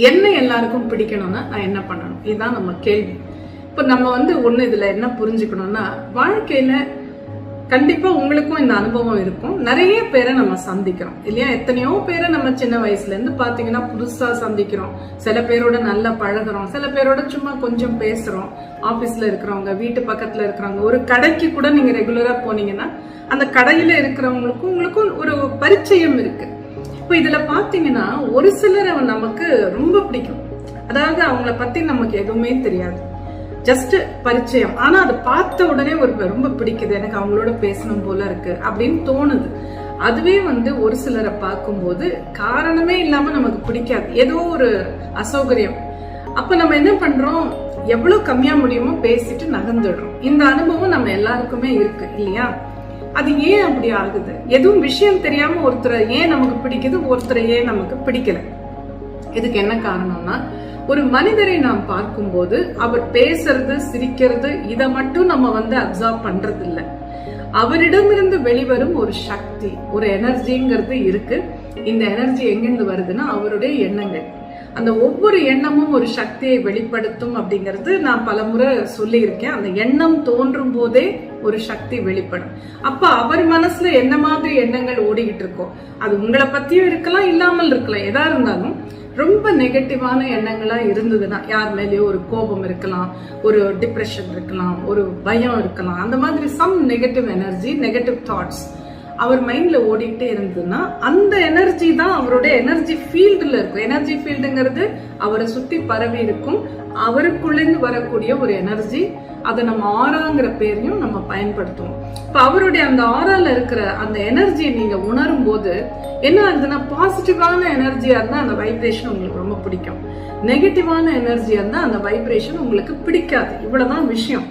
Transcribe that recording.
என்ன எல்லாருக்கும் பிடிக்கணும்னா நான் என்ன பண்ணணும், இதுதான் நம்ம கேள்வி. இப்ப நம்ம ஒண்ணு இதுல என்ன புரிஞ்சுக்கணும்னா, வாழ்க்கையில கண்டிப்பா உங்களுக்கும் இந்த அனுபவம் இருக்கும். நிறைய பேரை நம்ம சந்திக்கிறோம் இல்லையா? எத்தனையோ பேரை நம்ம சின்ன வயசுல இருந்து பாத்தீங்கன்னா புதுசா சந்திக்கிறோம். சில பேரோட நல்லா பழகுறோம், சில பேரோட சும்மா கொஞ்சம் பேசுறோம். ஆபீஸ்ல இருக்கிறவங்க, வீட்டு பக்கத்துல இருக்கிறவங்க, ஒரு கடைக்கு கூட நீங்க ரெகுலரா போனீங்கன்னா அந்த கடையில இருக்கிறவங்களுக்கும் உங்களுக்கும் ஒரு பரிச்சயம் இருக்கு. இப்ப இதுல பாத்தீங்கன்னா ஒரு சிலரை நமக்கு ரொம்ப பிடிக்கும். அதாவது அவங்கள பத்தி நமக்கு எதுவுமே தெரியாது, ஜஸ்ட் பரிச்சயம். ஆனா அதை பார்த்த உடனே ரொம்ப பிடிக்குது, எனக்கு அவங்களோட பேசணும் போல இருக்கு அப்படின்னு தோணுது. அதுவே ஒரு சிலரை பார்க்கும்போது காரணமே இல்லாம நமக்கு பிடிக்காது, ஏதோ ஒரு அசௌகரியம். அப்ப நம்ம என்ன பண்றோம், எவ்வளவு கம்மியா முடியுமோ பேசிட்டு நகர்ந்துடுறோம். இந்த அனுபவம் நம்ம எல்லாருக்குமே இருக்கு இல்லையா? அது ஏன் அப்படி ஆகுது? எதுவும் விஷயம் தெரியாம ஒருத்தரை ஏன் நமக்கு பிடிக்குது, ஒருத்தரை ஏன் நமக்கு பிடிக்கல? இதுக்கு என்ன காரணம்னா, ஒரு மனிதரை நாம் பார்க்கும்போது அவர் பேசுறது, சிரிக்கிறது, இதை மட்டும் நம்ம அப்சர்வ் பண்றது இல்ல. அவரிடமிருந்து வெளிவரும் ஒரு சக்தி, ஒரு எனர்ஜிங்கிறது இருக்கு. இந்த எனர்ஜி எங்கிருந்து வருதுன்னா அவருடைய எண்ணங்கள். அந்த ஒவ்வொரு எண்ணமும் ஒரு சக்தியை வெளிப்படுத்தும் அப்படிங்கிறது நான் பலமுறை சொல்லி இருக்கேன். அந்த எண்ணம் தோன்றும் போதே ஒரு சக்தி வெளிப்படும். அப்ப அவர் மனசுல என்ன மாதிரி எண்ணங்கள் ஓடிக்கிட்டு இருக்கோ, அது உங்களை பத்தியும் இருக்கலாம், இல்லாமல் இருக்கலாம். எதா இருந்தாலும் ரொம்ப நெகட்டிவான எண்ணங்களா இருந்ததுன்னா, யார் மேலேயோ ஒரு கோபம் இருக்கலாம், ஒரு டிப்ரெஷன் இருக்கலாம், ஒரு பயம் இருக்கலாம், அந்த மாதிரி some negative energy, negative thoughts அவர் மைண்ட்ல ஓடிக்கிட்டே இருந்ததுன்னா அந்த எனர்ஜி தான் அவருடைய எனர்ஜி ஃபீல்டுல இருக்கும். எனர்ஜி ஃபீல்டுங்கிறது அவரை சுத்தி பரவி இருக்கும். அவருக்குள்ளேருந்து வரக்கூடிய ஒரு எனர்ஜி, அதை நம்ம ஆராங்கிற பேரையும் நம்ம பயன்படுத்துவோம். இப்ப அவருடைய அந்த ஆரால இருக்கிற அந்த எனர்ஜியை நீங்க உணரும் போது என்ன ஆகுதுன்னா, பாசிட்டிவான எனர்ஜியா இருந்தா அந்த வைப்ரேஷன் உங்களுக்கு ரொம்ப பிடிக்கும், நெகட்டிவான எனர்ஜியா இருந்தா அந்த வைப்ரேஷன் உங்களுக்கு பிடிக்காது. இவ்வளவுதான் விஷயம்.